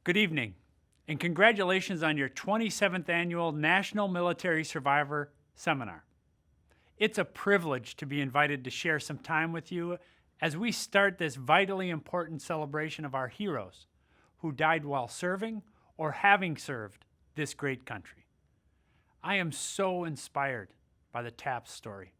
Good evening, and congratulations on your 27th annual National Military Survivor Seminar. It's a privilege to be invited to share some time with you as we start this vitally important celebration of our heroes who died while serving or having served this great country. I am so inspired by the TAPS story.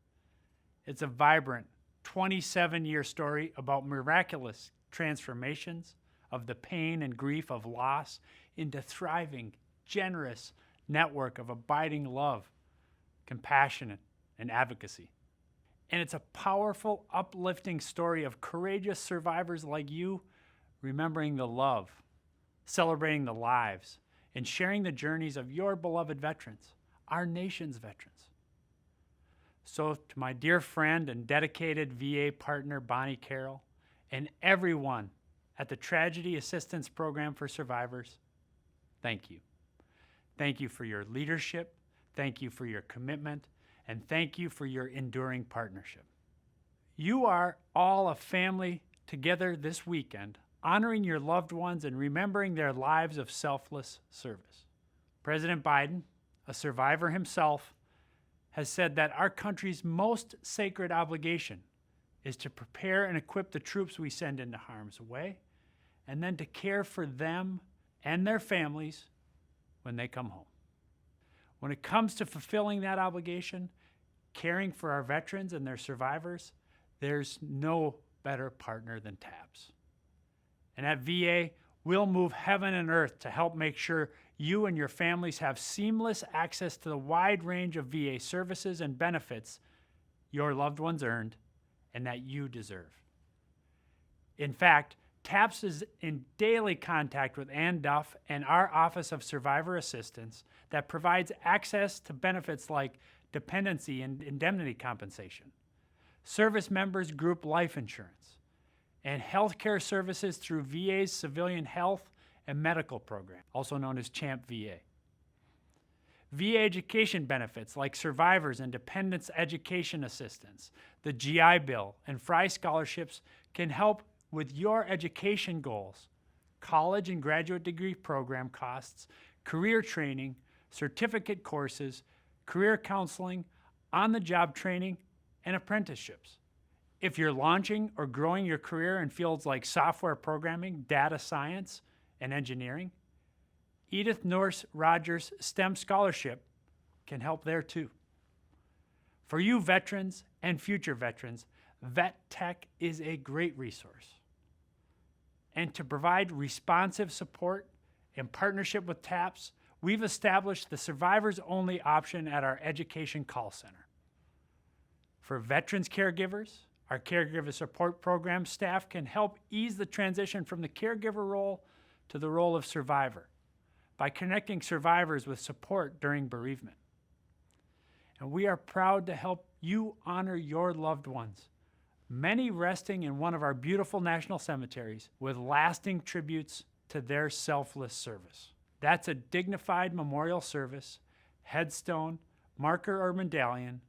It's a vibrant 27-year story about miraculous transformations of the pain and grief of loss into thriving, generous network of abiding love, compassion, and advocacy. And it's a powerful, uplifting story of courageous survivors like you remembering the love, celebrating the lives, and sharing the journeys of your beloved veterans, our nation's veterans. So to my dear friend and dedicated VA partner, Bonnie Carroll, and everyone at the Tragedy Assistance Program for Survivors, thank you. Thank you for your leadership, thank you for your commitment, and thank you for your enduring partnership. You are all a family together this weekend, honoring your loved ones and remembering their lives of selfless service. President Biden, a survivor himself, has said that our country's most sacred obligation is to prepare and equip the troops we send into harm's way, and then to care for them and their families when they come home. When it comes to fulfilling that obligation, caring for our veterans and their survivors, there's no better partner than TAPS. And at VA, we'll move heaven and earth to help make sure you and your families have seamless access to the wide range of VA services and benefits your loved ones earned and that you deserve. In fact, TAPS is in daily contact with Ann Duff and our Office of Survivor Assistance that provides access to benefits like dependency and indemnity compensation, service members' group life insurance, and healthcare services through VA's Civilian Health and Medical Program, also known as CHAMP VA. VA education benefits like survivors and dependents education assistance, the GI Bill, and Fry scholarships can help with your education goals, college and graduate degree program costs, career training, certificate courses, career counseling, on-the-job training, and apprenticeships. If you're launching or growing your career in fields like software programming, data science, and engineering, Edith Norse Rogers STEM Scholarship can help there too. For you veterans and future veterans, Vet Tech is a great resource. And to provide responsive support in partnership with TAPS, we've established the survivors only option at our education call center. For veterans caregivers, our caregiver support program staff can help ease the transition from the caregiver role to the role of survivor by connecting survivors with support during bereavement. And we are proud to help you honor your loved ones, many resting in one of our beautiful national cemeteries with lasting tributes to their selfless service. That's a dignified memorial service, headstone, marker or medallion,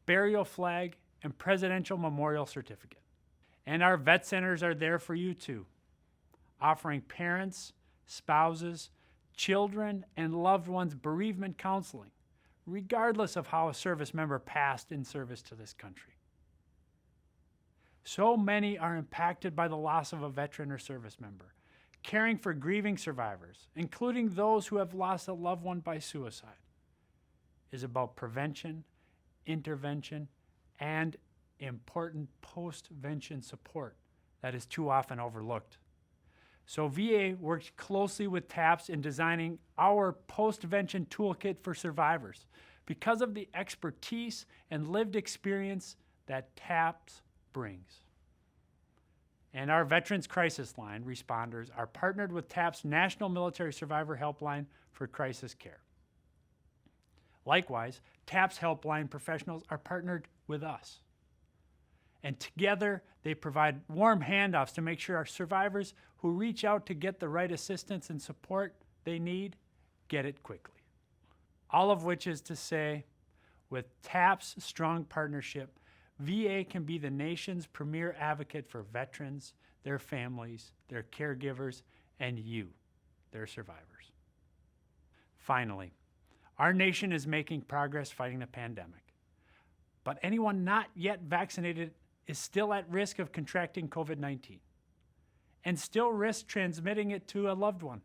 burial flag, and presidential memorial certificate. And our vet centers are there for you too, offering parents, spouses, children, and loved ones bereavement counseling, regardless of how a service member passed in service to this country. So many are impacted by the loss of a veteran or service member. Caring for grieving survivors, including those who have lost a loved one by suicide, is about prevention, intervention, and important post-vention support that is too often overlooked. So VA worked closely with TAPS in designing our post-vention toolkit for survivors because of the expertise and lived experience that TAPS brings. And our Veterans Crisis Line responders are partnered with TAP's National Military Survivor Helpline for crisis care. Likewise, TAP's helpline professionals are partnered with us. And together, they provide warm handoffs to make sure our survivors who reach out to get the right assistance and support they need get it quickly. All of which is to say, with TAP's strong partnership, VA can be the nation's premier advocate for veterans, their families, their caregivers, and you, their survivors. Finally, our nation is making progress fighting the pandemic, but anyone not yet vaccinated is still at risk of contracting COVID-19 and still risk transmitting it to a loved one.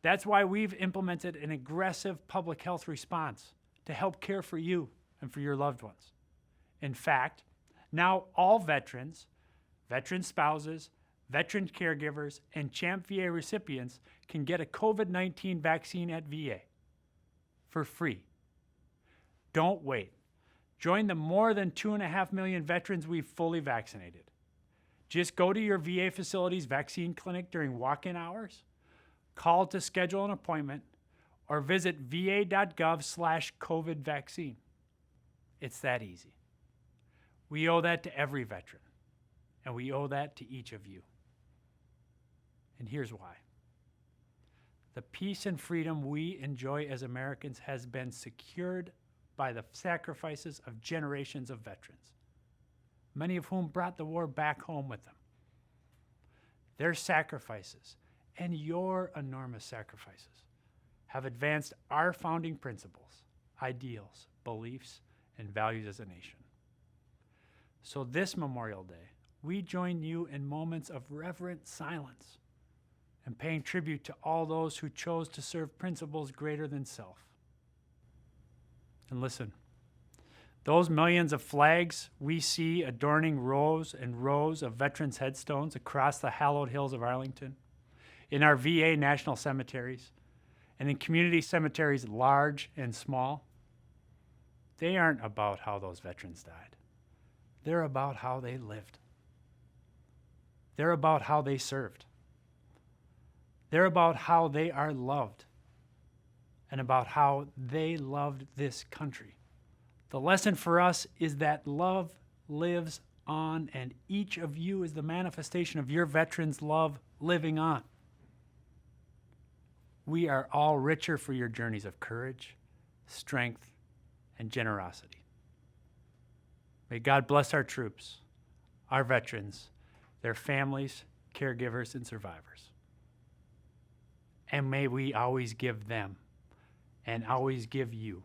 That's why we've implemented an aggressive public health response to help care for you and for your loved ones. In fact, now all veterans, veteran spouses, veteran caregivers, and CHAMP VA recipients can get a COVID-19 vaccine at VA for free. Don't wait. Join the more than 2.5 million veterans we've fully vaccinated. Just go to your VA facility's vaccine clinic during walk-in hours, call to schedule an appointment, or visit va.gov/COVID vaccine. It's that easy. We owe that to every veteran, and we owe that to each of you. And here's why. The peace and freedom we enjoy as Americans has been secured by the sacrifices of generations of veterans, many of whom brought the war back home with them. Their sacrifices and your enormous sacrifices have advanced our founding principles, ideals, beliefs, and values as a nation. So this Memorial Day, we join you in moments of reverent silence and paying tribute to all those who chose to serve principles greater than self. And listen, those millions of flags we see adorning rows and rows of veterans' headstones across the hallowed hills of Arlington, in our VA national cemeteries, and in community cemeteries large and small, they aren't about how those veterans died. They're about how they lived. They're about how they served. They're about how they are loved and about how they loved this country. The lesson for us is that love lives on, and each of you is the manifestation of your veterans' love living on. We are all richer for your journeys of courage, strength, and generosity. May God bless our troops, our veterans, their families, caregivers, and survivors. And may we always give them and always give you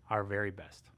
our very best.